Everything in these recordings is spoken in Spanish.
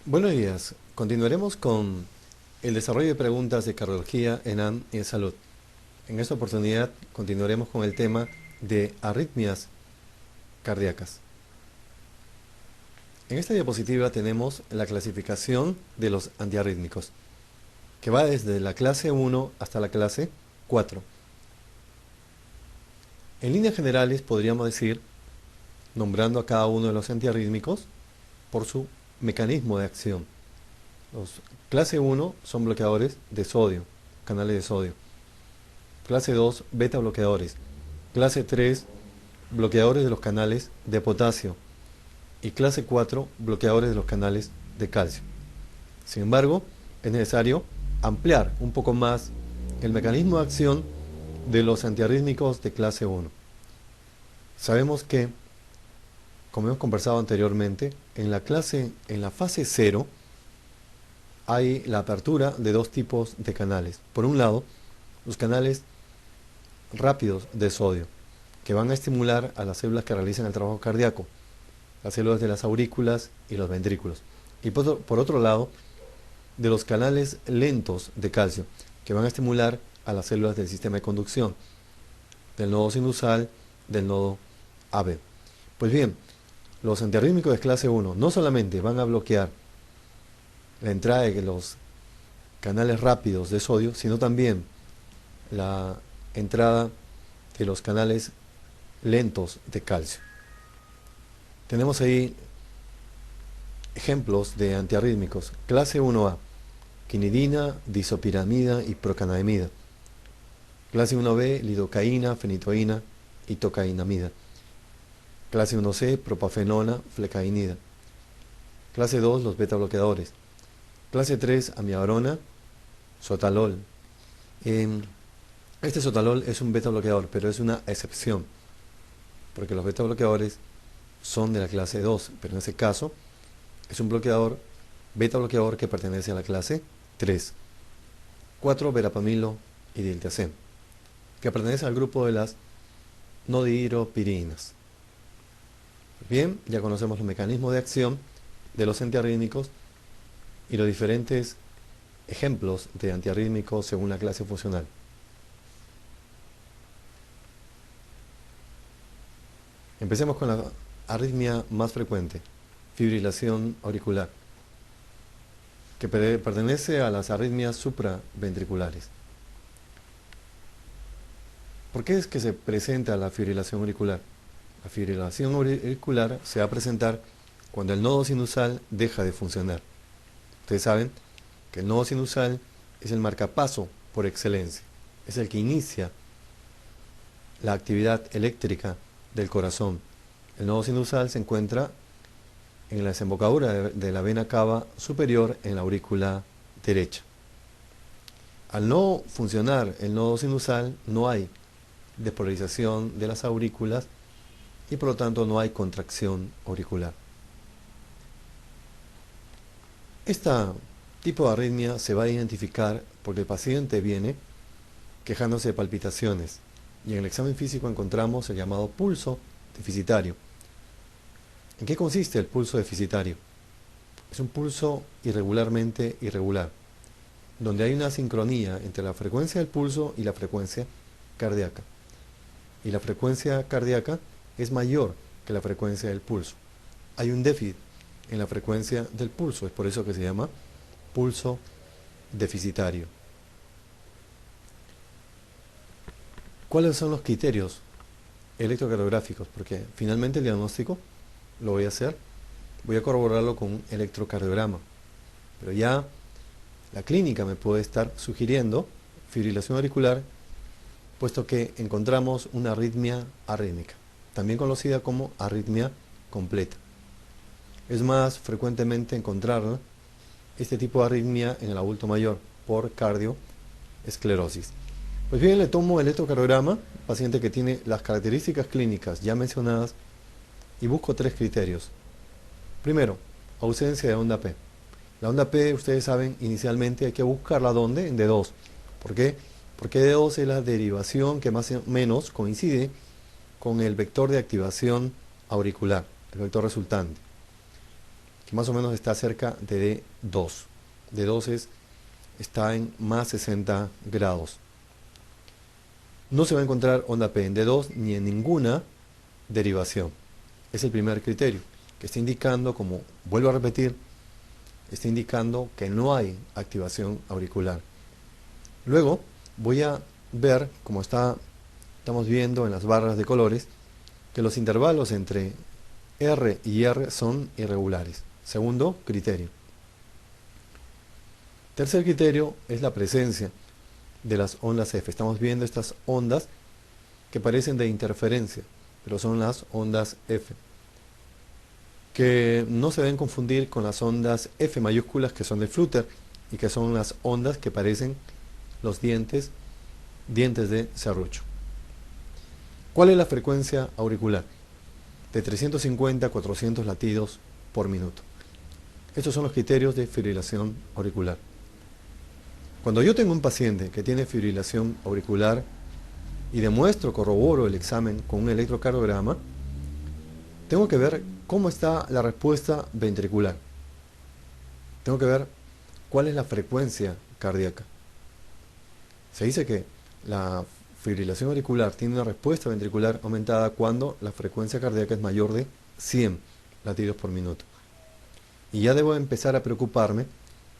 Buenos días. Continuaremos con el desarrollo de preguntas de cardiología, ENAM y en salud. En esta oportunidad continuaremos con el tema de arritmias cardíacas. En esta diapositiva tenemos la clasificación de los antiarrítmicos, que va desde la clase 1 hasta la clase 4. En líneas generales podríamos decir, nombrando a cada uno de los antiarrítmicos por su mecanismo de acción. Los clase 1 son bloqueadores de sodio, canales de sodio. Clase 2, beta bloqueadores. Clase 3, bloqueadores de los canales de potasio. Y clase 4, bloqueadores de los canales de calcio. Sin embargo, es necesario ampliar un poco más el mecanismo de acción de los antiarrítmicos de clase 1. Sabemos que, como hemos conversado anteriormente, en la fase 0, hay la apertura de dos tipos de canales. Por un lado, los canales rápidos de sodio, que van a estimular a las células que realizan el trabajo cardíaco, las células de las aurículas y los ventrículos. Y por otro lado, de los canales lentos de calcio, que van a estimular a las células del sistema de conducción, del nodo sinusal, del nodo AB. Pues bien, los antiarrítmicos de clase 1 no solamente van a bloquear la entrada de los canales rápidos de sodio, sino también la entrada de los canales lentos de calcio. Tenemos ahí ejemplos de antiarrítmicos. Clase 1A, quinidina, disopiramida y procannabinida. Clase 1B, lidocaína, fenitoína y tocainamida. Clase 1C, propafenona, flecainida. Clase 2, los beta bloqueadores. Clase 3, amiabrona, sotalol. Este sotalol es un beta bloqueador, pero es una excepción, porque los beta bloqueadores son de la clase 2, pero en ese caso es un beta bloqueador que pertenece a la clase 3. 4, verapamilo y diltiazem, que pertenece al grupo de las nodihidropirinas. Bien, ya conocemos los mecanismos de acción de los antiarrítmicos y los diferentes ejemplos de antiarrítmicos según la clase funcional. Empecemos con la arritmia más frecuente, fibrilación auricular, que pertenece a las arritmias supraventriculares. ¿Por qué es que se presenta la fibrilación auricular? La fibrilación auricular se va a presentar cuando el nodo sinusal deja de funcionar. Ustedes saben que el nodo sinusal es el marcapaso por excelencia, es el que inicia la actividad eléctrica del corazón. El nodo sinusal se encuentra en la desembocadura de la vena cava superior en la aurícula derecha. Al no funcionar el nodo sinusal, no hay despolarización de las aurículas y por lo tanto no hay contracción auricular. Este tipo de arritmia se va a identificar porque el paciente viene quejándose de palpitaciones y en el examen físico encontramos el llamado pulso deficitario. ¿En qué consiste el pulso deficitario? Es un pulso irregularmente irregular, donde hay una sincronía entre la frecuencia del pulso y la frecuencia cardíaca. Y la frecuencia cardíaca es mayor que la frecuencia del pulso. Hay un déficit en la frecuencia del pulso, es por eso que se llama pulso deficitario. ¿Cuáles son los criterios electrocardiográficos? Porque finalmente el diagnóstico lo voy a hacer, voy a corroborarlo con un electrocardiograma, pero ya la clínica me puede estar sugiriendo fibrilación auricular, puesto que encontramos una arritmia arrítmica, también conocida como arritmia completa. Es más frecuentemente encontrar este tipo de arritmia en el adulto mayor por cardioesclerosis. Pues bien, le tomo el electrocardiograma, paciente que tiene las características clínicas ya mencionadas, y busco tres criterios. Primero, ausencia de onda P. La onda P, ustedes saben, inicialmente hay que buscarla ¿dónde? En D2. ¿Por qué? Porque D2 es la derivación que más o menos coincide con el vector de activación auricular, el vector resultante. que más o menos está cerca de D2. D2 está en más 60 grados. No se va a encontrar onda P en D2 ni en ninguna derivación. Es el primer criterio, que está indicando, como vuelvo a repetir, está indicando que no hay activación auricular. Luego voy a ver, como estamos viendo en las barras de colores, que los intervalos entre R y R son irregulares. Segundo criterio. Tercer criterio es la presencia de las ondas F. Estamos viendo estas ondas que parecen de interferencia, pero son las ondas F, que no se deben confundir con las ondas F mayúsculas que son de Flutter y que son las ondas que parecen los dientes de serrucho. ¿Cuál es la frecuencia auricular? De 350 a 400 latidos por minuto. Estos son los criterios de fibrilación auricular. Cuando yo tengo un paciente que tiene fibrilación auricular y corroboro el examen con un electrocardiograma, tengo que ver cómo está la respuesta ventricular. Tengo que ver cuál es la frecuencia cardíaca. Se dice que la fibrilación auricular tiene una respuesta ventricular aumentada cuando la frecuencia cardíaca es mayor de 100 latidos por minuto. Y ya debo empezar a preocuparme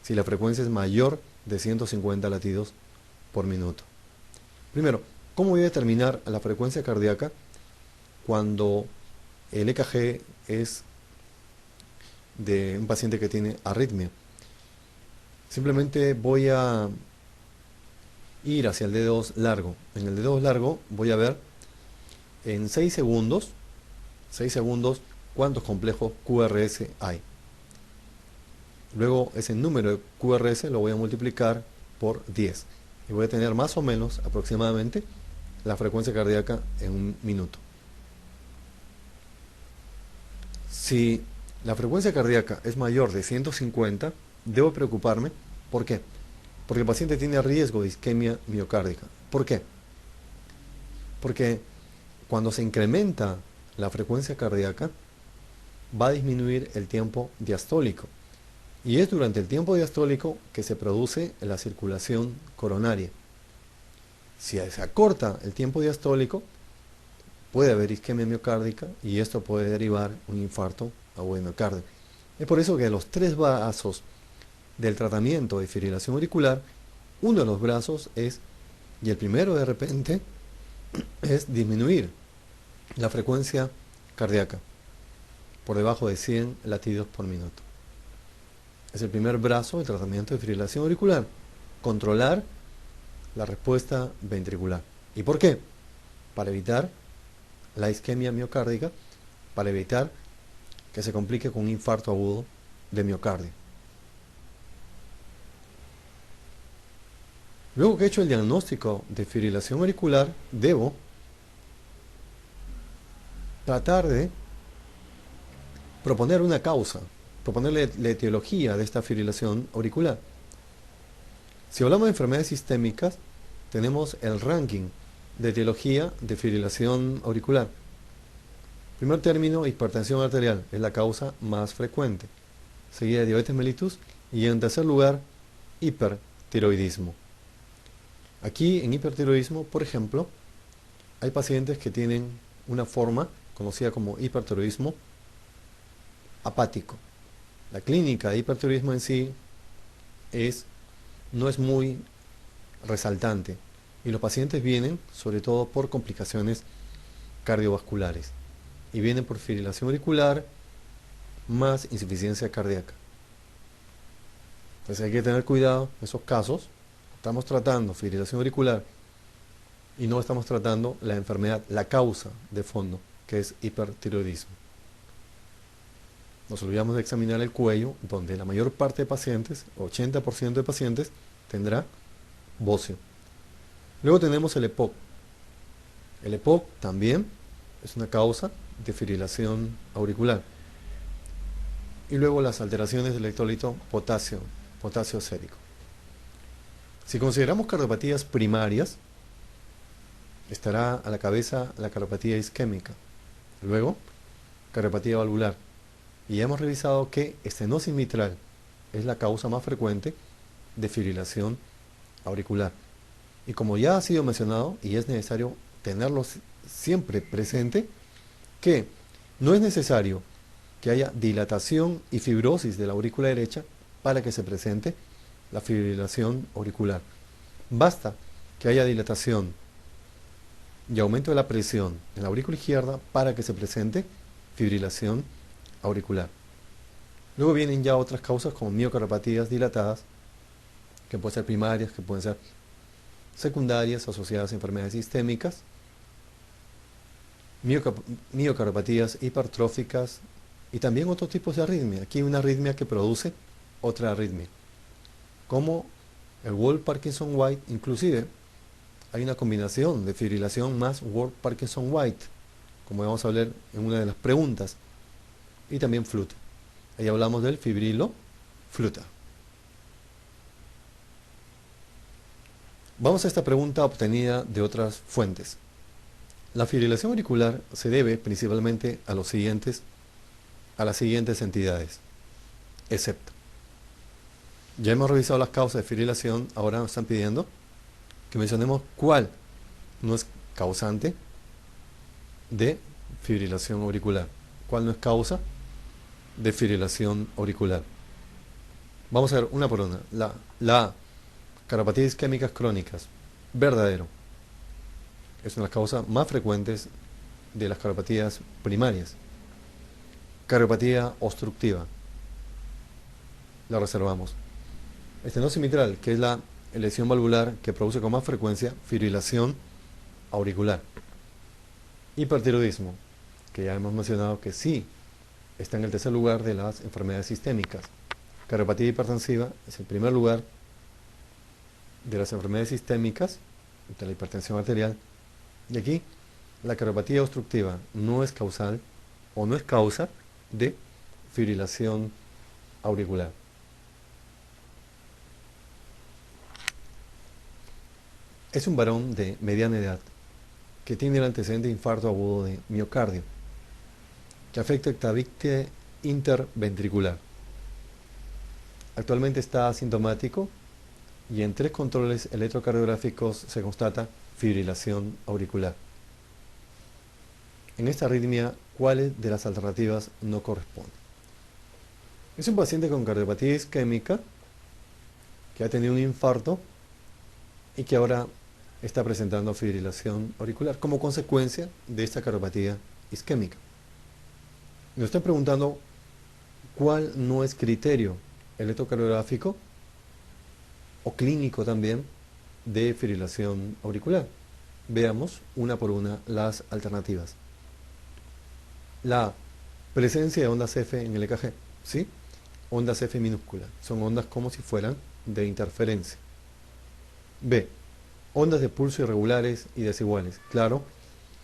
si la frecuencia es mayor de 150 latidos por minuto. Primero, ¿cómo voy a determinar la frecuencia cardíaca cuando el EKG es de un paciente que tiene arritmia? Simplemente voy a ir hacia el dedo largo. En el dedo largo voy a ver en 6 segundos cuántos complejos QRS hay. Luego ese número de QRS lo voy a multiplicar por 10 y voy a tener más o menos aproximadamente la frecuencia cardíaca en un minuto. Si la frecuencia cardíaca es mayor de 150, debo preocuparme. ¿Por qué? Porque el paciente tiene riesgo de isquemia miocárdica. ¿Por qué? Porque cuando se incrementa la frecuencia cardíaca, va a disminuir el tiempo diastólico. Y es durante el tiempo diastólico que se produce la circulación coronaria. Si se acorta el tiempo diastólico, puede haber isquemia miocárdica y esto puede derivar un infarto agudo de miocardio. Es por eso que los 3 brazos del tratamiento de fibrilación auricular, uno de los brazos es, y el primero de repente, es disminuir la frecuencia cardíaca por debajo de 100 latidos por minuto. Es el primer brazo del tratamiento de fibrilación auricular, controlar la respuesta ventricular. ¿Y por qué? Para evitar la isquemia miocárdica, para evitar que se complique con un infarto agudo de miocardio. Luego que he hecho el diagnóstico de fibrilación auricular, debo tratar de proponer una causa, proponerle la etiología de esta fibrilación auricular. Si hablamos de enfermedades sistémicas, tenemos el ranking de etiología de fibrilación auricular. Primer término, hipertensión arterial, es la causa más frecuente, seguida de diabetes mellitus y en tercer lugar, hipertiroidismo. Aquí en hipertiroidismo, por ejemplo, hay pacientes que tienen una forma conocida como hipertiroidismo apático. La clínica de hipertiroidismo en sí no es muy resaltante y los pacientes vienen sobre todo por complicaciones cardiovasculares y vienen por fibrilación auricular más insuficiencia cardíaca. Entonces hay que tener cuidado en esos casos. Estamos tratando fibrilación auricular y no estamos tratando la enfermedad, la causa de fondo, que es hipertiroidismo. Nos olvidamos de examinar el cuello, donde la mayor parte de pacientes, 80% de pacientes, tendrá bocio. Luego tenemos el EPOC. El EPOC también es una causa de fibrilación auricular. Y luego las alteraciones del electrolito potasio sérico. Si consideramos cardiopatías primarias, estará a la cabeza la cardiopatía isquémica. Luego, cardiopatía valvular. Y ya hemos revisado que estenosis mitral es la causa más frecuente de fibrilación auricular. Y como ya ha sido mencionado, y es necesario tenerlo siempre presente, que no es necesario que haya dilatación y fibrosis de la aurícula derecha para que se presente la fibrilación auricular. Basta que haya dilatación y aumento de la presión en la aurícula izquierda para que se presente fibrilación auricular. Luego vienen ya otras causas como miocardiopatías dilatadas, que pueden ser primarias, que pueden ser secundarias asociadas a enfermedades sistémicas, miocardiopatías hipertróficas y también otros tipos de arritmia. Aquí hay una arritmia que produce otra arritmia, como el Wolff-Parkinson-White. Inclusive hay una combinación de fibrilación más Wolff-Parkinson-White, como vamos a ver en una de las preguntas, y también fluta. Ahí hablamos del fibrilo fluta. Vamos a esta pregunta obtenida de otras fuentes. La fibrilación auricular se debe principalmente a las siguientes entidades, excepto. Ya hemos revisado las causas de fibrilación, ahora nos están pidiendo que mencionemos cuál no es causante de fibrilación auricular, cuál no es causa de fibrilación auricular. Vamos a ver una por una. La cardiopatías isquémicas crónicas, verdadero. Es una de las causas más frecuentes de las cardiopatías primarias. Cardiopatía obstructiva, la reservamos. Estenosis mitral, que es la lesión valvular que produce con más frecuencia fibrilación auricular. Hipertiroidismo, que ya hemos mencionado que sí está en el tercer lugar de las enfermedades sistémicas. Cardiopatía hipertensiva es el primer lugar de las enfermedades sistémicas, de la hipertensión arterial. Y aquí la cardiopatía obstructiva no es causal o no es causa de fibrilación auricular. Es un varón de mediana edad que tiene el antecedente de infarto agudo de miocardio, que afecta el tabique interventricular. Actualmente está asintomático y en 3 controles electrocardiográficos se constata fibrilación auricular. En esta arritmia, ¿cuáles de las alternativas no corresponden? Es un paciente con cardiopatía isquémica que ha tenido un infarto y que ahora está presentando fibrilación auricular como consecuencia de esta cardiopatía isquémica. Nos están preguntando cuál no es criterio electrocardiográfico o clínico también de fibrilación auricular. Veamos una por una las alternativas. La presencia de ondas F en el EKG, ¿sí? Ondas F minúsculas, son ondas como si fueran de interferencia. B. Ondas de pulso irregulares y desiguales, claro,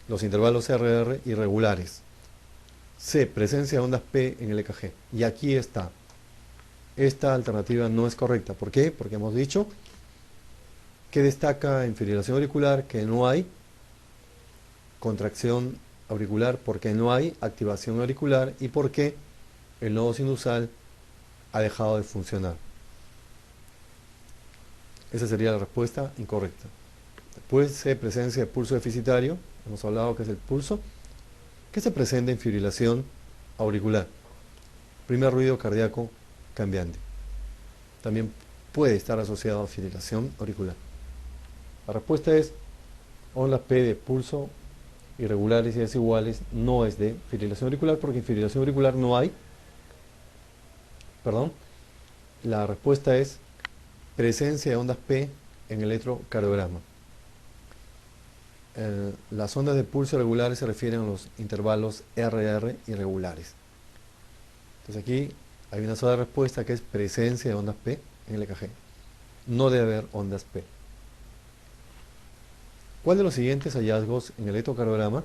los intervalos RR irregulares. C. Presencia de ondas P en el EKG, y aquí está. Esta alternativa no es correcta. ¿Por qué? Porque hemos dicho que destaca en fibrilación auricular que no hay contracción auricular, porque no hay activación auricular y porque el nodo sinusal ha dejado de funcionar. Esa sería la respuesta incorrecta. Después C. Presencia de pulso deficitario, hemos hablado que es el pulso que se presenta en fibrilación auricular. Primer ruido cardíaco cambiante. También puede estar asociado a fibrilación auricular. La respuesta es ondas P de pulso irregulares y desiguales, no es de fibrilación auricular, porque en fibrilación auricular no hay. La respuesta es presencia de ondas P en el electrocardiograma. Las ondas de pulso irregulares se refieren a los intervalos RR irregulares. Entonces aquí hay una sola respuesta, que es presencia de ondas P en el EKG. No debe haber ondas P. ¿Cuál de los siguientes hallazgos en el electrocardiograma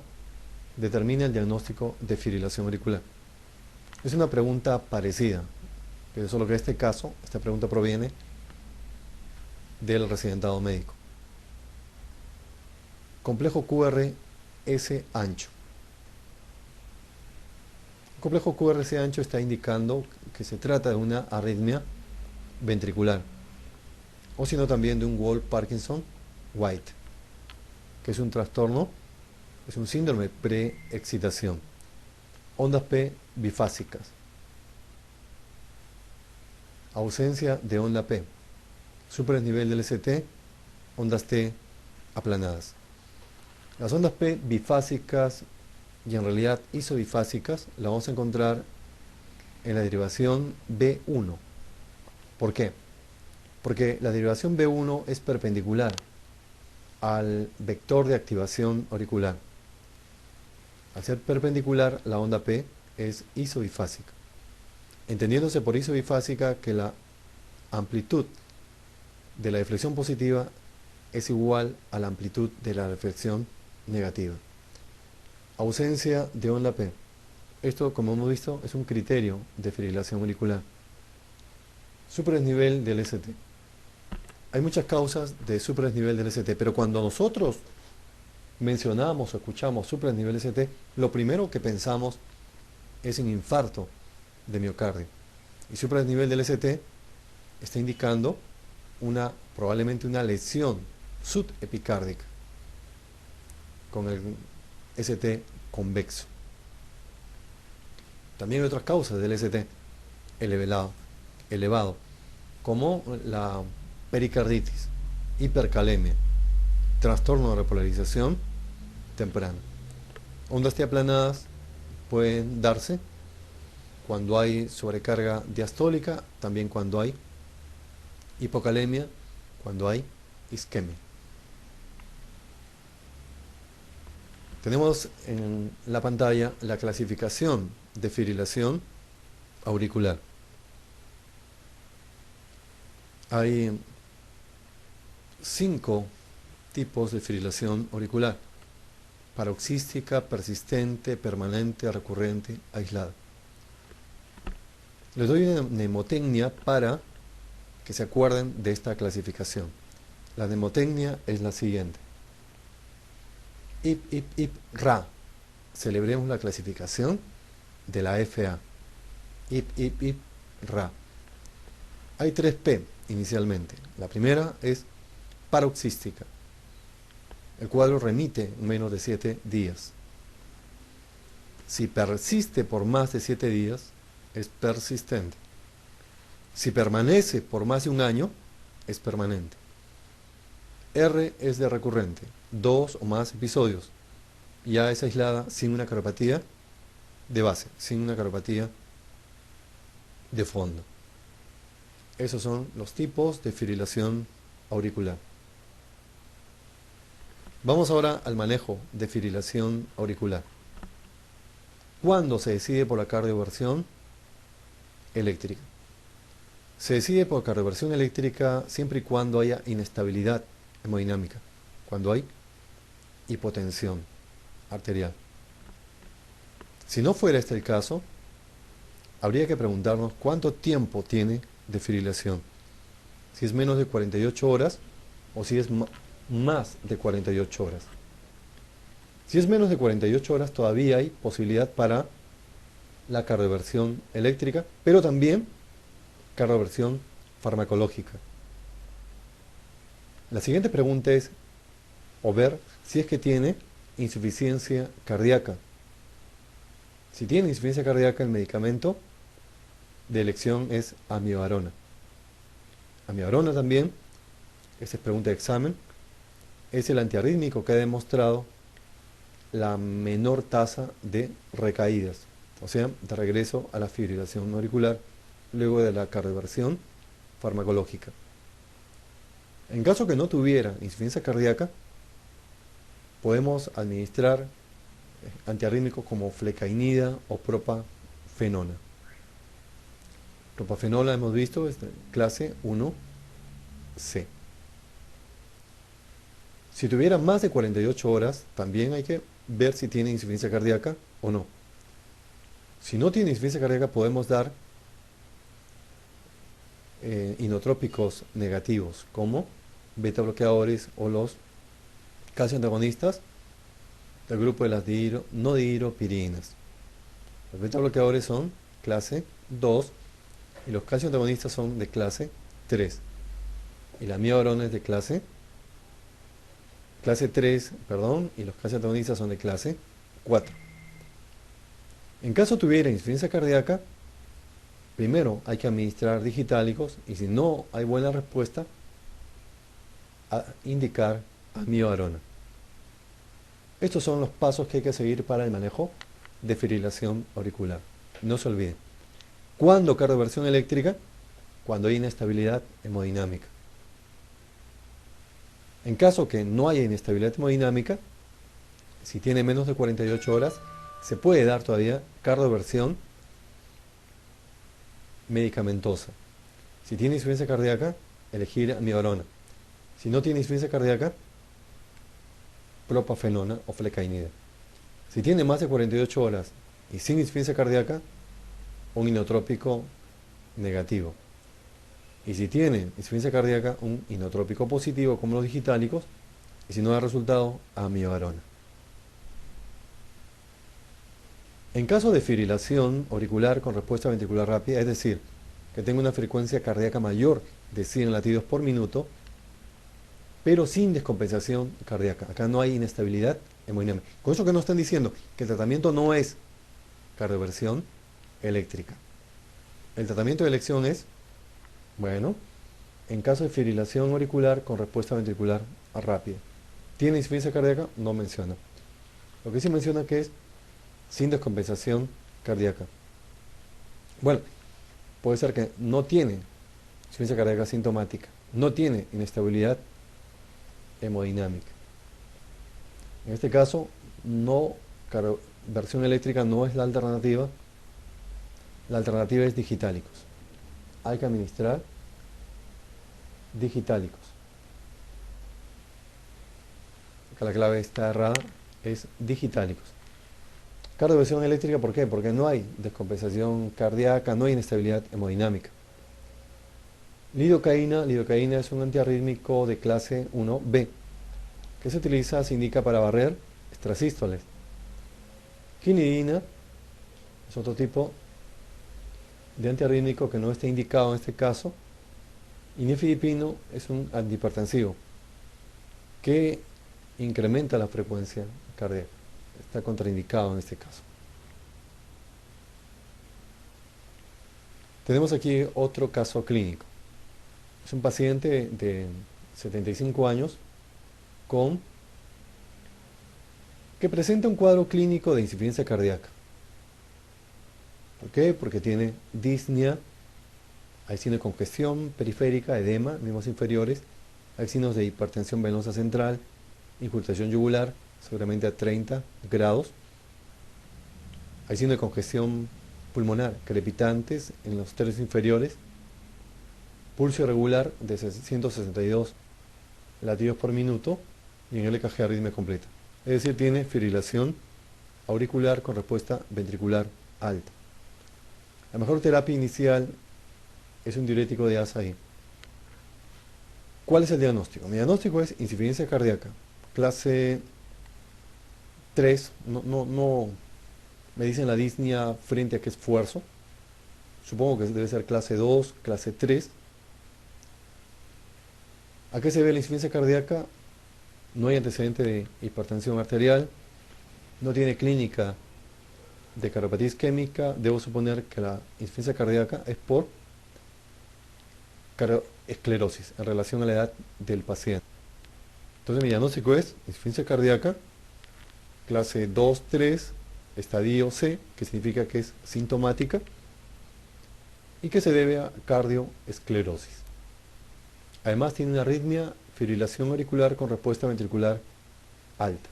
determina el diagnóstico de fibrilación auricular? Es una pregunta parecida, pero solo que en este caso, esta pregunta proviene del residentado médico. Complejo QRS ancho. Un complejo QRS ancho está indicando que se trata de una arritmia ventricular, o sino también de un Wolff-Parkinson-White, que es un trastorno, es un síndrome pre-excitación. Ondas P bifásicas, ausencia de onda P, superdesnivel del ST, ondas T aplanadas. Las ondas P bifásicas y en realidad isobifásicas las vamos a encontrar en la derivación B1. ¿Por qué? Porque la derivación B1 es perpendicular al vector de activación auricular. Al ser perpendicular, la onda P es isobifásica. Entendiéndose por isobifásica que la amplitud de la deflexión positiva es igual a la amplitud de la deflexión negativa. Ausencia de onda P. Esto, como hemos visto, es un criterio de fibrilación auricular. Superdesnivel del ST. Hay muchas causas de superdesnivel del ST, pero cuando nosotros mencionamos o escuchamos superdesnivel ST, lo primero que pensamos es en infarto de miocardio. Y superdesnivel del ST está indicando probablemente una lesión subepicárdica con el ST convexo. También hay otras causas del ST elevado, como la pericarditis, hipercalemia, trastorno de repolarización temprana. Ondas T aplanadas pueden darse cuando hay sobrecarga diastólica, también cuando hay hipocalemia, cuando hay isquemia. Tenemos en la pantalla la clasificación de fibrilación auricular. Hay 5 tipos de fibrilación auricular: paroxística, persistente, permanente, recurrente, aislada. Les doy una mnemotecnia para que se acuerden de esta clasificación. La mnemotecnia es la siguiente: ip, ip, ip, ra. Celebremos la clasificación de la FA. Ip, ip, ip, ra. Hay 3 P inicialmente. La primera es paroxística. El cuadro remite en menos de 7 días. Si persiste por más de 7 días, es persistente. Si permanece por más de un año, es permanente. R es de recurrente, 2 o más episodios. Ya es aislada sin una cardiopatia de base, sin una cardiopatia de fondo. Esos son los tipos de fibrilación auricular. Vamos ahora al manejo de fibrilación auricular. ¿Cuándo se decide por la cardioversión eléctrica? Se decide por cardioversión eléctrica siempre y cuando haya inestabilidad hemodinámica, cuando hay hipotensión arterial. Si no fuera este el caso, habría que preguntarnos cuánto tiempo tiene de fibrilación. Si es menos de 48 horas o si es más de 48 horas. Si es menos de 48 horas, todavía hay posibilidad para la cardioversión eléctrica, pero también cardioversión farmacológica. La siguiente pregunta es, o ver si es que tiene insuficiencia cardíaca. Si tiene insuficiencia cardíaca, el medicamento de elección es amibarona. Amibarona también, esta es pregunta de examen, es el antiarrítmico que ha demostrado la menor tasa de recaídas, o sea, de regreso a la fibrilación auricular luego de la cardioversión farmacológica. En caso que no tuviera insuficiencia cardíaca, podemos administrar antiarrítmicos como flecainida o propafenona. Propafenola hemos visto, es de clase 1C. Si tuviera más de 48 horas, también hay que ver si tiene insuficiencia cardíaca o no. Si no tiene insuficiencia cardíaca, podemos dar inotrópicos negativos, como beta bloqueadores o los calcio antagonistas del grupo de las no dihidropirinas. Los beta bloqueadores son clase 2 y los calcio antagonistas son de clase 3. Y la amiodarona es de clase 3, perdón, y los calcio antagonistas son de clase 4. En caso tuviera insuficiencia cardíaca, primero hay que administrar digitálicos y si no hay buena respuesta, a indicar amiodarona. Estos son los pasos que hay que seguir para el manejo de fibrilación auricular. No se olviden. ¿Cuándo cardioversión eléctrica? Cuando hay inestabilidad hemodinámica. En caso que no haya inestabilidad hemodinámica, si tiene menos de 48 horas, se puede dar todavía cardioversión medicamentosa. Si tiene insuficiencia cardíaca, elegir amiodarona. Si no tiene insuficiencia cardíaca, propafenona o flecainida. Si tiene más de 48 horas y sin insuficiencia cardíaca, un inotrópico negativo. Y si tiene insuficiencia cardíaca, un inotrópico positivo como los digitálicos. Y si no da resultado, amiodarona. En caso de fibrilación auricular con respuesta ventricular rápida, es decir, que tenga una frecuencia cardíaca mayor de 100 latidos por minuto, pero sin descompensación cardíaca. Acá no hay inestabilidad hemodinámica. Con eso que nos están diciendo que el tratamiento no es cardioversión eléctrica. El tratamiento de elección es, bueno, en caso de fibrilación auricular con respuesta ventricular rápida. ¿Tiene insuficiencia cardíaca? No menciona. Lo que sí menciona que es sin descompensación cardíaca. Bueno, puede ser que no tiene insuficiencia cardíaca sintomática, no tiene inestabilidad hemodinámica. En este caso, versión eléctrica no es la alternativa. La alternativa es digitálicos. Hay que administrar digitálicos. Acá la clave está errada, es digitálicos. Cardioversión eléctrica, ¿por qué? Porque no hay descompensación cardíaca, no hay inestabilidad hemodinámica. Lidocaína es un antiarrítmico de clase 1B, que se utiliza, se indica para barrer extrasístoles. Quinidina es otro tipo de antiarrítmico que no está indicado en este caso. Y nifedipino es un antihipertensivo que incrementa la frecuencia cardíaca. Está contraindicado en este caso. Tenemos aquí otro caso clínico. Es un paciente de 75 años que presenta un cuadro clínico de insuficiencia cardíaca. ¿Por qué? Porque tiene disnea, hay signos de congestión periférica, edema, miembros inferiores, hay signos de hipertensión venosa central, incrustación yugular, seguramente a 30 grados. Hay signos de congestión pulmonar, crepitantes en los tercios inferiores, pulso irregular de 162 latidos por minuto y en el EKG arritmia completa. Es decir, tiene fibrilación auricular con respuesta ventricular alta. La mejor terapia inicial es un diurético de ASAI. ¿Cuál es el diagnóstico? Mi diagnóstico es insuficiencia cardíaca, clase 3, no me dicen la disnea frente a qué esfuerzo. Supongo que debe ser clase 2, clase 3. ¿A qué se debe la insuficiencia cardíaca? No hay antecedente de hipertensión arterial, no tiene clínica de cardiopatía isquémica. Debo suponer que la insuficiencia cardíaca es por esclerosis en relación a la edad del paciente. Entonces mi diagnóstico es insuficiencia cardíaca, clase 2, 3, estadio C, que significa que es sintomática y que se debe a cardioesclerosis. Además tiene una arritmia, fibrilación auricular con respuesta ventricular alta.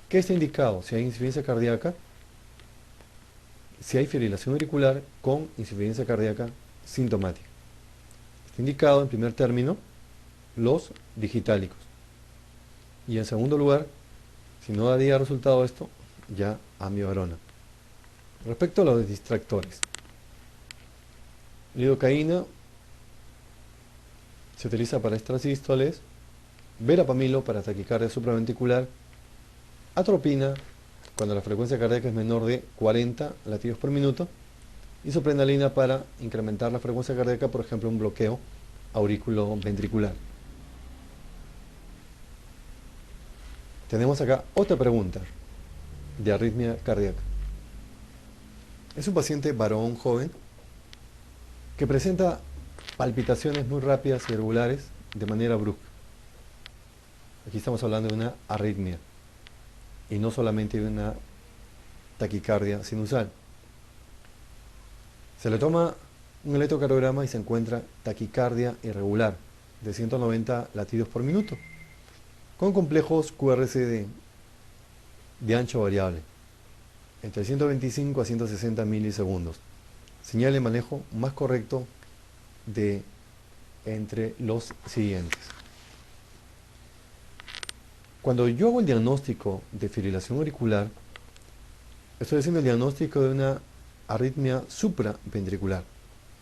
¿Qué está indicado? Si hay insuficiencia cardíaca, si hay fibrilación auricular con insuficiencia cardíaca sintomática. Está indicado en primer término los digitálicos. Y en segundo lugar, si no daría resultado esto, ya amiodarona. Respecto a los distractores, lidocaína se utiliza para extrasístoles, verapamilo para taquicardia supraventricular, atropina cuando la frecuencia cardíaca es menor de 40 latidos por minuto, y sorprenalina para incrementar la frecuencia cardíaca, por ejemplo, un bloqueo auriculoventricular. Tenemos acá otra pregunta de arritmia cardíaca. Es un paciente varón joven que presenta palpitaciones muy rápidas y irregulares de manera brusca. Aquí estamos hablando de una arritmia y no solamente de una taquicardia sinusal. Se le toma un electrocardiograma y se encuentra taquicardia irregular de 190 latidos por minuto con complejos QRS de ancho variable entre 125 a 160 milisegundos. Señal de manejo más correcto de entre los siguientes. Cuando yo hago el diagnóstico de fibrilación auricular, estoy haciendo el diagnóstico de una arritmia supraventricular.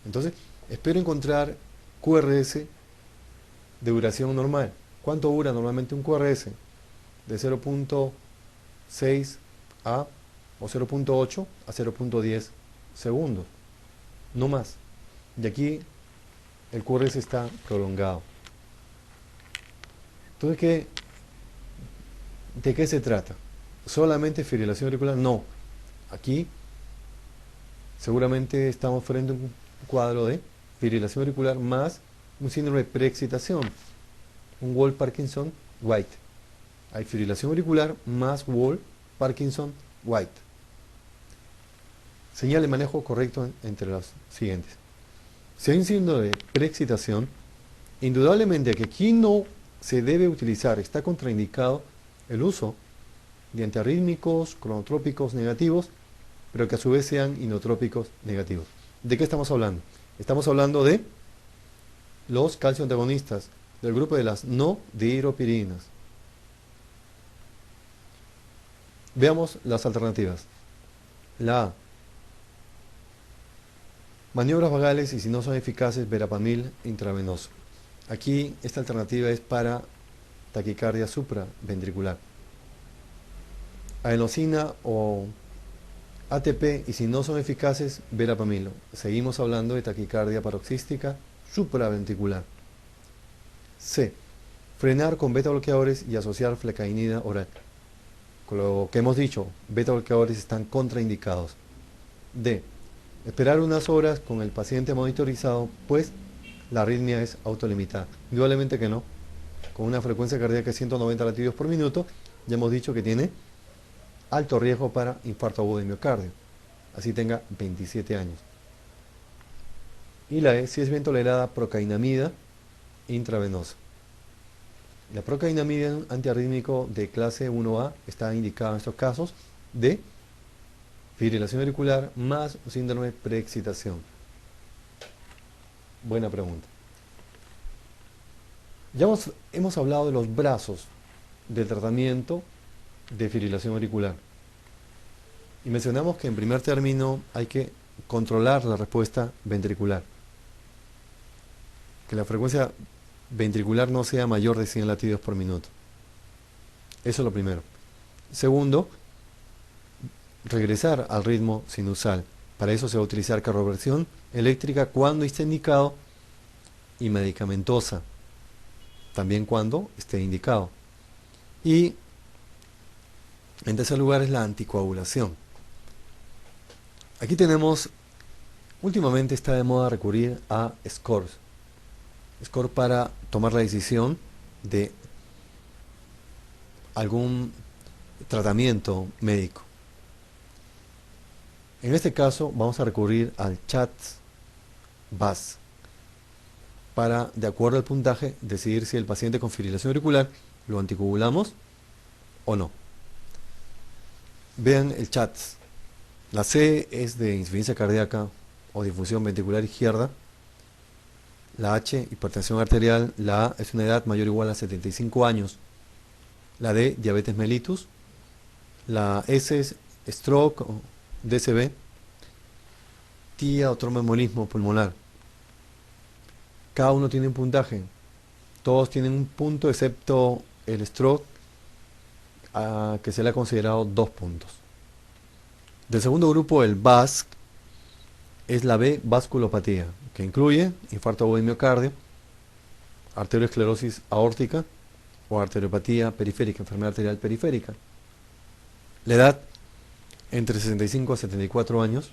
Entonces, espero encontrar QRS de duración normal. ¿Cuánto dura normalmente un QRS? De 0.6 a o 0.8 a 0.10 segundos. No más. Y aquí el QRS está prolongado. Entonces, ¿de qué se trata? ¿Solamente fibrilación auricular? No. Aquí seguramente estamos frente a un cuadro de fibrilación auricular más un síndrome de preexcitación, un Wall-Parkinson-White. Hay fibrilación auricular más Wall-Parkinson-White. Señal de manejo correcto entre los siguientes. Si hay un síndrome de preexcitación, indudablemente que aquí no se debe utilizar, está contraindicado el uso de antiarrítmicos, cronotrópicos negativos, pero que a su vez sean inotrópicos negativos. ¿De qué estamos hablando? Estamos hablando de los calcioantagonistas del grupo de las no dihidropirinas. Veamos las alternativas. La A. Maniobras vagales y si no son eficaces, verapamil intravenoso. Aquí esta alternativa es para taquicardia supraventricular. Adenosina o ATP y si no son eficaces, verapamilo. Seguimos hablando de taquicardia paroxística supraventricular. C. Frenar con beta bloqueadores y asociar flecainida oral. Con lo que hemos dicho, beta bloqueadores están contraindicados. D. Esperar unas horas con el paciente monitorizado, pues la arritmia es autolimitada. Indudablemente que no. Con una frecuencia cardíaca de 190 latidos por minuto, ya hemos dicho que tiene alto riesgo para infarto agudo de miocardio, así tenga 27 años. Y la E, si es bien tolerada, procainamida intravenosa. La procainamida, antiarrítmico de clase 1A, está indicado en estos casos de fibrilación auricular más síndrome de preexcitación. Buena pregunta. Ya hemos hablado de los brazos del tratamiento de fibrilación auricular. Y mencionamos que en primer término hay que controlar la respuesta ventricular. Que la frecuencia ventricular no sea mayor de 100 latidos por minuto. Eso es lo primero. Segundo, regresar al ritmo sinusal. Para eso se va a utilizar cardioversión eléctrica cuando esté indicado y medicamentosa, también cuando esté indicado. Y en tercer lugar es la anticoagulación. Aquí tenemos, últimamente está de moda recurrir a scores. Score para tomar la decisión de algún tratamiento médico. En este caso vamos a recurrir al CHADS-VAS para, de acuerdo al puntaje, decidir si el paciente con fibrilación auricular lo anticoagulamos o no. Vean el CHADS. La C es de insuficiencia cardíaca o disfunción ventricular izquierda. La H, hipertensión arterial. La A es una edad mayor o igual a 75 años. La D, diabetes mellitus. La S es stroke o DCB. TIA o tromboembolismo pulmonar. Cada uno tiene un puntaje. Todos tienen un punto excepto el stroke, que se le ha considerado 2 puntos. Del segundo grupo, el VASC, es la B, vasculopatía, que incluye infarto agudo de miocardio, arteriosclerosis aórtica o arteriopatía periférica, enfermedad arterial periférica. La edad entre 65 a 74 años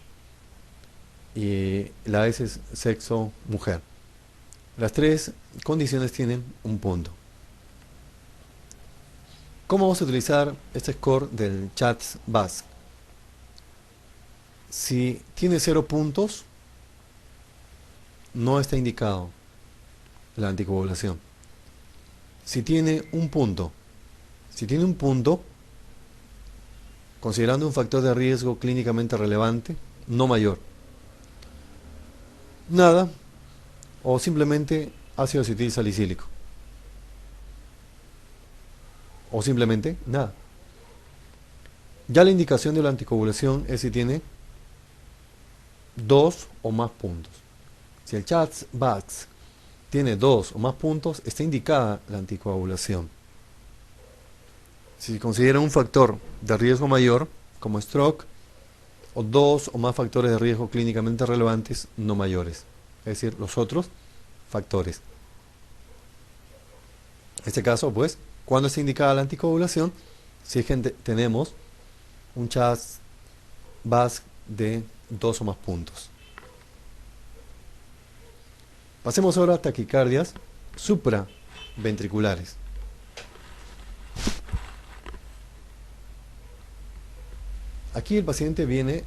y la S es sexo mujer. Las tres condiciones tienen un punto. ¿Cómo vamos a utilizar este score del CHADS-VASC? Si tiene 0 puntos, no está indicado la anticoagulación. Si tiene un punto, considerando un factor de riesgo clínicamente relevante, no mayor, nada, o simplemente ácido acetil salicílico, o simplemente nada. Ya la indicación de la anticoagulación es si tiene 2 o más puntos. Si el CHADS-VASC tiene 2 o más puntos, está indicada la anticoagulación. Si se considera un factor de riesgo mayor, como stroke, o 2 o más factores de riesgo clínicamente relevantes no mayores, es decir, los otros factores. En este caso, pues, ¿cuándo está indicada la anticoagulación? Si es que tenemos un CHADS-VASC de 2 o más puntos. Pasemos ahora a taquicardias supraventriculares. Aquí el paciente viene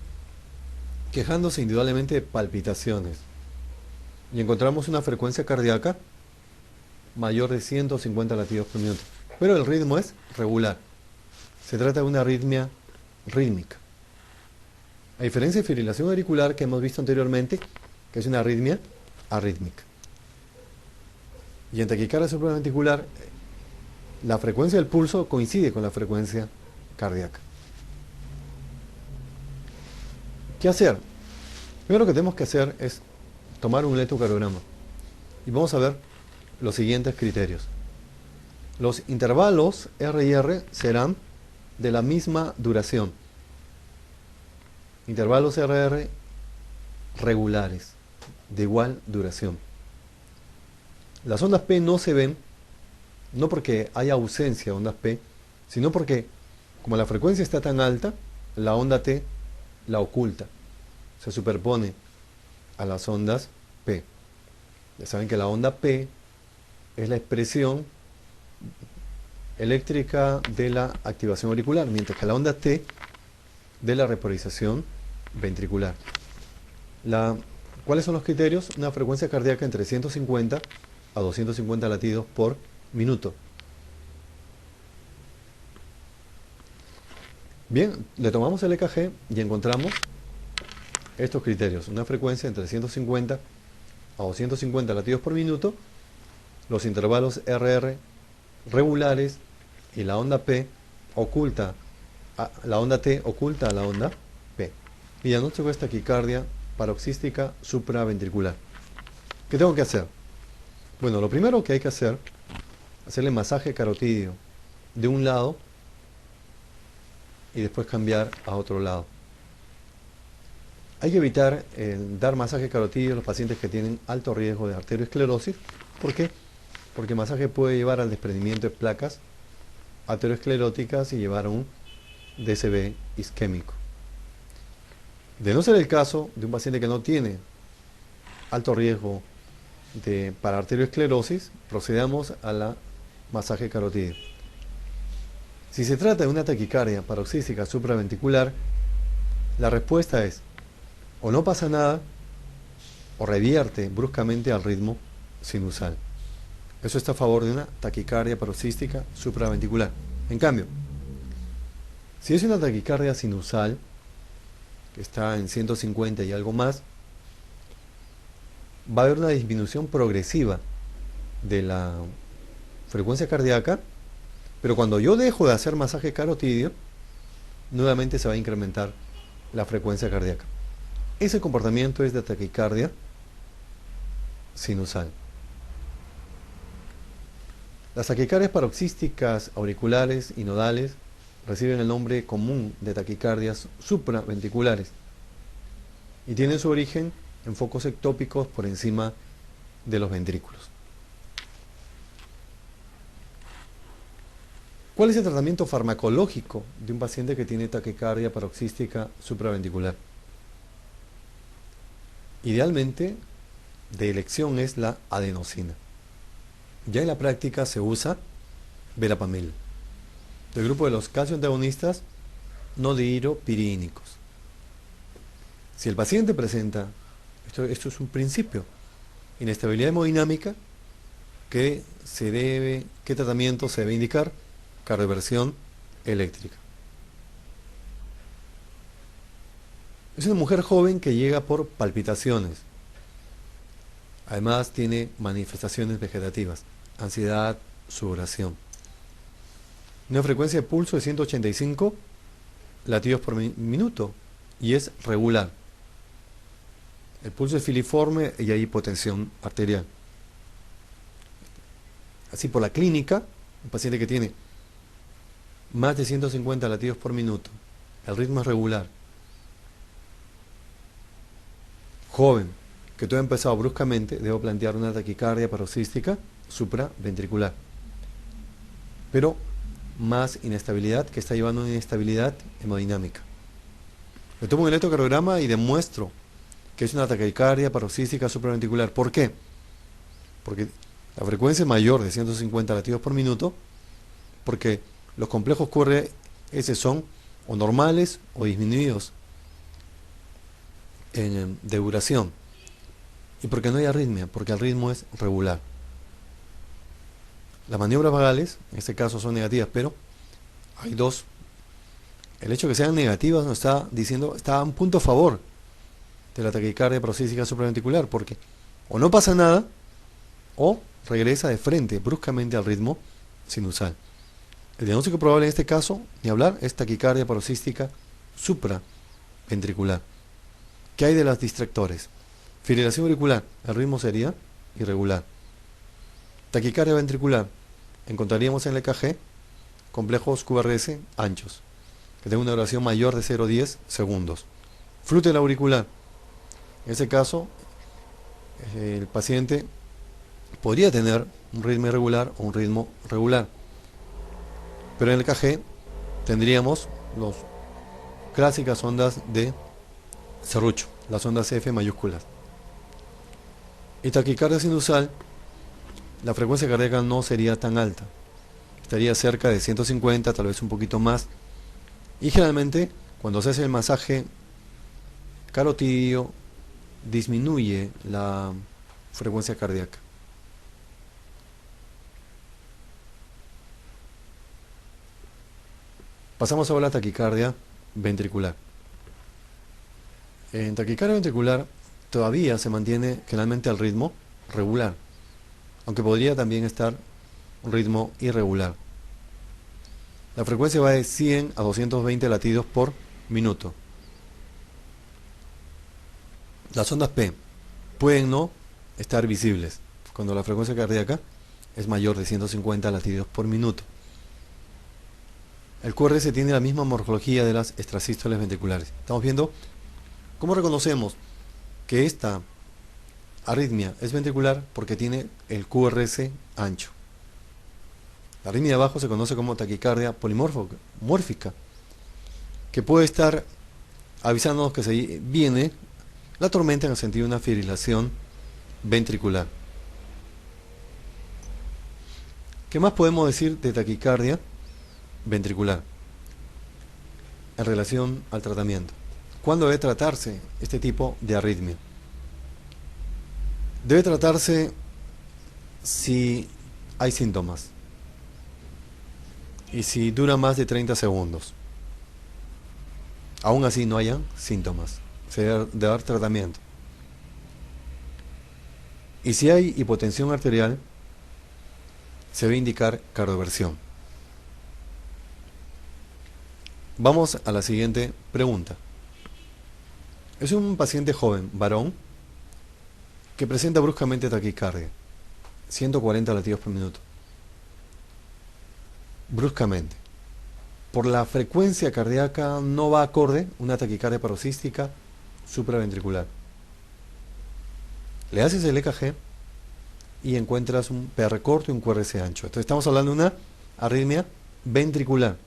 quejándose indudablemente de palpitaciones y encontramos una frecuencia cardíaca mayor de 150 latidos por minuto, pero el ritmo es regular. Se trata de una arritmia rítmica. A diferencia de fibrilación auricular que hemos visto anteriormente, que es una arritmia arrítmica. Y en taquicardia supraventricular, la frecuencia del pulso coincide con la frecuencia cardíaca. ¿Qué hacer? Primero que tenemos que hacer es tomar un electrocardiograma y vamos a ver los siguientes criterios. Los intervalos R y R serán de la misma duración. Intervalos RR regulares, de igual duración. Las ondas P no se ven, no porque haya ausencia de ondas P, sino porque, como la frecuencia está tan alta, la onda T la oculta, se superpone a las ondas P. Ya saben que la onda P es la expresión eléctrica de la activación auricular, mientras que la onda T de la repolarización ventricular. ¿Cuáles son los criterios? Una frecuencia cardíaca entre 150 a 250 latidos por minuto. Bien, le tomamos el EKG y encontramos estos criterios. Una frecuencia entre 150 a 250 latidos por minuto, los intervalos RR regulares y la onda P oculta, la onda T oculta a la onda P. Y diagnóstico es taquicardia paroxística supraventricular. ¿Qué tengo que hacer? Bueno, lo primero que hay que hacer, hacerle masaje carotídeo de un lado y después cambiar a otro lado. Hay que evitar dar masaje carotídeo a los pacientes que tienen alto riesgo de arteriosclerosis. ¿Por qué? Porque el masaje puede llevar al desprendimiento de placas ateroscleróticas y llevar a un DCB isquémico. De no ser el caso de un paciente que no tiene alto riesgo para arteriosclerosis, procedamos a la masaje carotídeo. Si se trata de una taquicardia paroxística supraventricular, la respuesta es o no pasa nada o revierte bruscamente al ritmo sinusal. Eso está a favor de una taquicardia paroxística supraventricular. En cambio, si es una taquicardia sinusal, que está en 150 y algo más, va a haber una disminución progresiva de la frecuencia cardíaca, pero cuando yo dejo de hacer masaje carotídeo, nuevamente se va a incrementar la frecuencia cardíaca. Ese comportamiento es de taquicardia sinusal. Las taquicardias paroxísticas auriculares y nodales reciben el nombre común de taquicardias supraventriculares y tienen su origen en focos ectópicos por encima de los ventrículos. ¿Cuál es el tratamiento farmacológico de un paciente que tiene taquicardia paroxística supraventricular? Idealmente, de elección es la adenosina. Ya en la práctica se usa verapamil, del grupo de los calcioantagonistas no dihiropirínicos. Si el paciente presenta, esto es un principio, inestabilidad hemodinámica, ¿qué tratamiento se debe indicar? Cardioversión eléctrica. Es una mujer joven que llega por palpitaciones. Además tiene manifestaciones vegetativas, ansiedad, sudoración. Una frecuencia de pulso de 185 latidos por minuto y es regular. El pulso es filiforme y hay hipotensión arterial. Así por la clínica, un paciente que tiene más de 150 latidos por minuto, el ritmo es regular, joven, que todo ha empezado bruscamente, debo plantear una taquicardia paroxística supraventricular. Pero más inestabilidad, que está llevando a una inestabilidad hemodinámica. Le tomo un electrocardiograma y demuestro que es una taquicardia paroxística supraventricular. ¿Por qué? Porque la frecuencia es mayor de 150 latidos por minuto, porque los complejos QRS son o normales o disminuidos de duración. ¿Y por qué no hay arritmia? Porque el ritmo es regular. Las maniobras vagales, en este caso, son negativas, pero hay dos. El hecho de que sean negativas nos está diciendo, está a un punto a favor de la taquicardia paroxística supraventricular, porque o no pasa nada, o regresa de frente bruscamente al ritmo sinusal. El diagnóstico probable en este caso, ni hablar, es taquicardia paroxística supraventricular. ¿Qué hay de los distractores? Fibrilación auricular, el ritmo sería irregular. Taquicardia ventricular, encontraríamos en el EKG complejos QRS anchos, que tengan una duración mayor de 0,10 segundos. Flúter auricular, en ese caso, el paciente podría tener un ritmo irregular o un ritmo regular. Pero en el EKG tendríamos las clásicas ondas de serrucho, las ondas F mayúsculas. Y taquicardia sinusal, la frecuencia cardíaca no sería tan alta, estaría cerca de 150, tal vez un poquito más. Y generalmente, cuando se hace el masaje carotídeo, disminuye la frecuencia cardíaca. Pasamos ahora a la taquicardia ventricular. En taquicardia ventricular todavía se mantiene generalmente el ritmo regular, aunque podría también estar un ritmo irregular. La frecuencia va de 100 a 220 latidos por minuto. Las ondas P pueden no estar visibles cuando la frecuencia cardíaca es mayor de 150 latidos por minuto. El QRS tiene la misma morfología de las extrasístoles ventriculares. Estamos viendo cómo reconocemos que esta arritmia es ventricular porque tiene el QRS ancho. La arritmia de abajo se conoce como taquicardia polimórfica, que puede estar avisándonos que se viene la tormenta en el sentido de una fibrilación ventricular. ¿Qué más podemos decir de taquicardia ventricular en relación al tratamiento? ¿Cuándo debe tratarse este tipo de arritmia? Debe tratarse si hay síntomas y si dura más de 30 segundos. Aún así no hayan síntomas, se debe dar tratamiento. Y si hay hipotensión arterial, se debe indicar cardioversión. Vamos a la siguiente pregunta. Es un paciente joven, varón, que presenta bruscamente taquicardia, 140 latidos por minuto. Bruscamente. Por la frecuencia cardíaca no va acorde una taquicardia paroxística supraventricular. Le haces el EKG y encuentras un PR corto y un QRS ancho. Entonces estamos hablando de una arritmia ventricular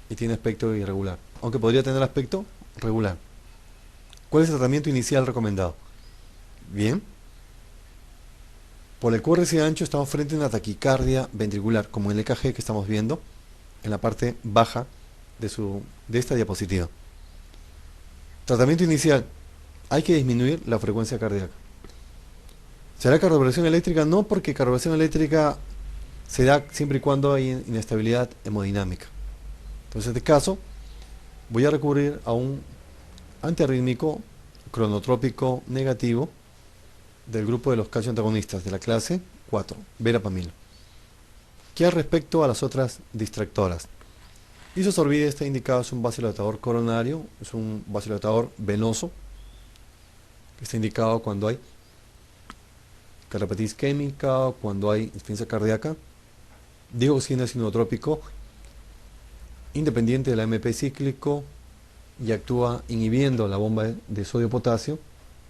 y tiene aspecto irregular, aunque podría tener aspecto regular. ¿Cuál es el tratamiento inicial recomendado? Bien, por el QRS ancho estamos frente a una taquicardia ventricular, como en el EKG que estamos viendo en la parte baja de esta diapositiva. Tratamiento inicial, hay que disminuir la frecuencia cardíaca. ¿Será cardioversión eléctrica? No, porque cardioversión eléctrica se da siempre y cuando hay inestabilidad hemodinámica. Entonces, en este caso, voy a recurrir a un antiarrítmico cronotrópico negativo del grupo de los calcioantagonistas de la clase 4, verapamil. ¿Qué respecto a las otras distractoras? Isosorbide está indicado, es un vasodilatador coronario, es un vasodilatador venoso, que está indicado cuando hay cardiopatía isquémica, cuando hay insuficiencia cardíaca. Digoxina es inotrópico, independiente del AMP cíclico y actúa inhibiendo la bomba de sodio-potasio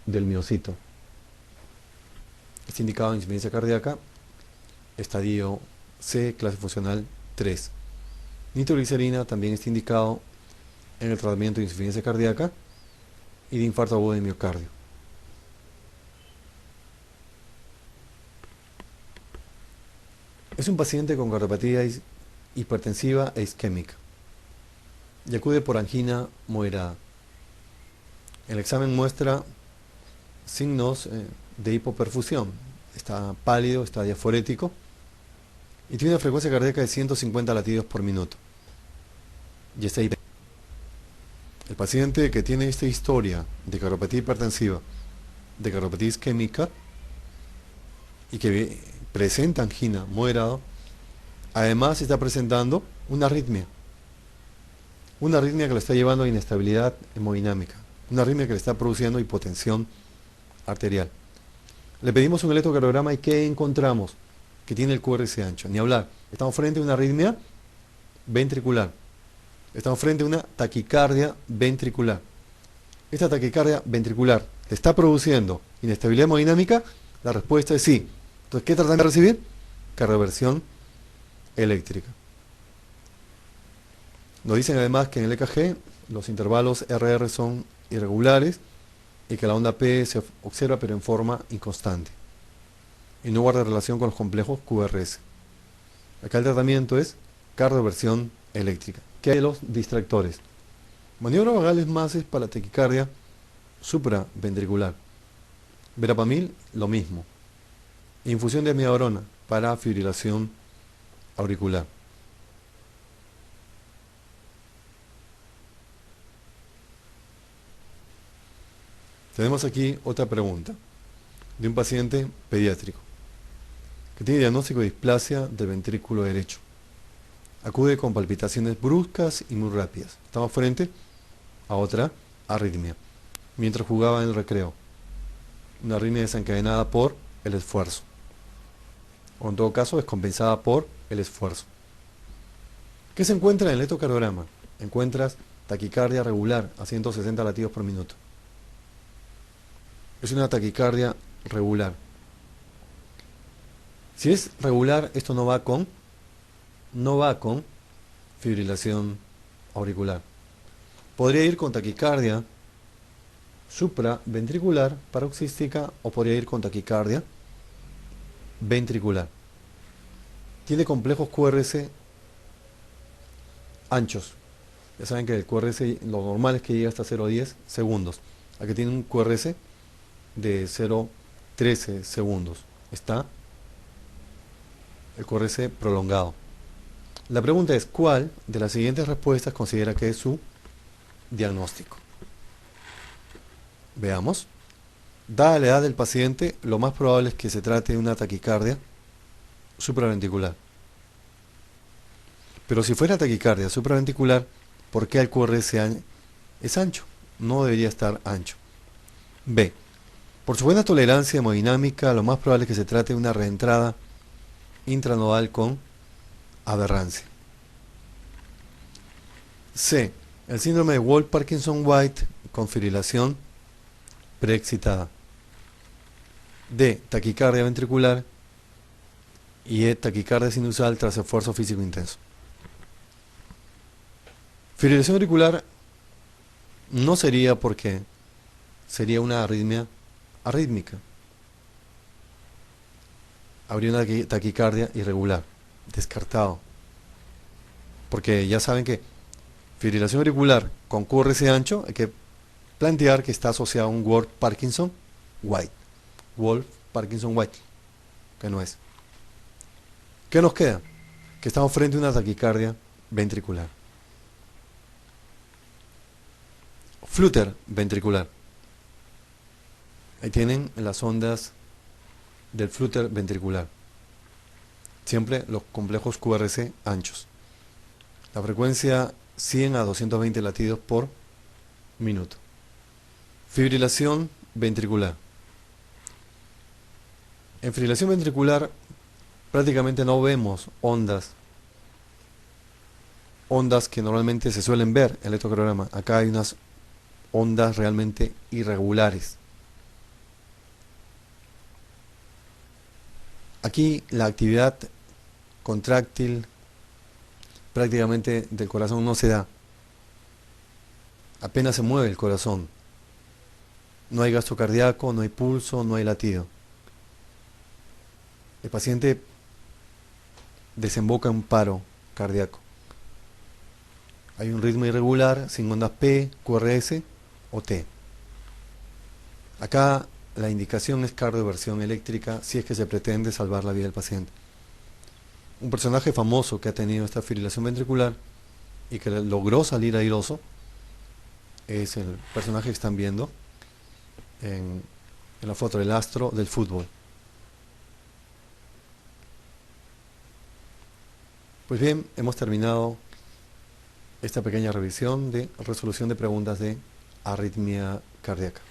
del miocito. Está indicado en insuficiencia cardíaca, estadio C, clase funcional 3. Nitroglicerina también está indicado en el tratamiento de insuficiencia cardíaca y de infarto agudo de miocardio. Es un paciente con cardiopatía hipertensiva e isquémica y acude por angina moderada. El examen muestra signos de hipoperfusión. Está pálido, está diaforético y tiene una frecuencia cardíaca de 150 latidos por minuto. Y está hiper. El paciente que tiene esta historia de cardiopatía hipertensiva, de cardiopatía isquémica y que presenta angina moderada, además está presentando una arritmia que le está llevando a inestabilidad hemodinámica, una arritmia que le está produciendo hipotensión arterial. Le pedimos un electrocardiograma y ¿qué encontramos? Que tiene el QRS ancho. Ni hablar, estamos frente a una arritmia ventricular, estamos frente a una taquicardia ventricular. Esta taquicardia ventricular le está produciendo inestabilidad hemodinámica. La respuesta es sí. Entonces, ¿qué tratamiento recibir? Cardioversión eléctrica. Nos dicen además que en el EKG los intervalos RR son irregulares y que la onda P se observa pero en forma inconstante y no guarda relación con los complejos QRS. Acá el tratamiento es cardioversión eléctrica. ¿Qué hay de los distractores? Maniobra vagal más es para la taquicardia supraventricular. Verapamil, lo mismo. Infusión de amiodarona para fibrilación auricular. Tenemos aquí otra pregunta de un paciente pediátrico que tiene diagnóstico de displasia del ventrículo derecho. Acude con palpitaciones bruscas y muy rápidas. Estamos frente a otra arritmia mientras jugaba en el recreo. Una arritmia desencadenada por el esfuerzo, o en todo caso descompensada por el esfuerzo. ¿Qué se encuentra en el electrocardiograma? Encuentras taquicardia regular a 160 latidos por minuto. Es una taquicardia regular. Si es regular, esto no va con fibrilación auricular. Podría ir con taquicardia supraventricular paroxística o podría ir con taquicardia ventricular. Tiene complejos QRS anchos. Ya saben que el QRS lo normal es que llegue hasta 0,10 segundos. Aquí tiene un QRS de 0,13 segundos. Está el QRS prolongado. La pregunta es, ¿cuál de las siguientes respuestas considera que es su diagnóstico? Veamos. Dada la edad del paciente, lo más probable es que se trate de una taquicardia supraventricular. Pero si fuera taquicardia supraventricular, ¿por qué el QRS es ancho? No debería estar ancho. B. Por su buena tolerancia hemodinámica, lo más probable es que se trate de una reentrada intranodal con aberrancia. C. El síndrome de Wolff-Parkinson-White con fibrilación preexcitada. D. Taquicardia ventricular. Y E. Taquicardia sinusal tras esfuerzo físico intenso. Fibrilación auricular no sería porque sería una arritmia arrítmica. Habría una taquicardia irregular. Descartado. Porque ya saben que fibrilación auricular con QRS ancho, hay que plantear que está asociado a un Wolff-Parkinson-White. Wolff-Parkinson-White, que no es. ¿Qué nos queda? Que estamos frente a una taquicardia ventricular. Flutter ventricular. Ahí tienen las ondas del flutter ventricular. Siempre los complejos QRS anchos. La frecuencia 100 a 220 latidos por minuto. Fibrilación ventricular. En fibrilación ventricular prácticamente no vemos ondas que normalmente se suelen ver en el electrocardiograma. Acá hay unas ondas realmente irregulares. Aquí la actividad contráctil prácticamente del corazón no se da. Apenas se mueve el corazón. No hay gasto cardíaco, no hay pulso, no hay latido. El paciente desemboca en un paro cardíaco. Hay un ritmo irregular sin ondas P, QRS o T. Acá la indicación es cardioversión eléctrica si es que se pretende salvar la vida del paciente. Un personaje famoso que ha tenido esta fibrilación ventricular y que logró salir airoso es el personaje que están viendo en la foto del astro del fútbol. Pues bien, hemos terminado esta pequeña revisión de resolución de preguntas de arritmia cardíaca.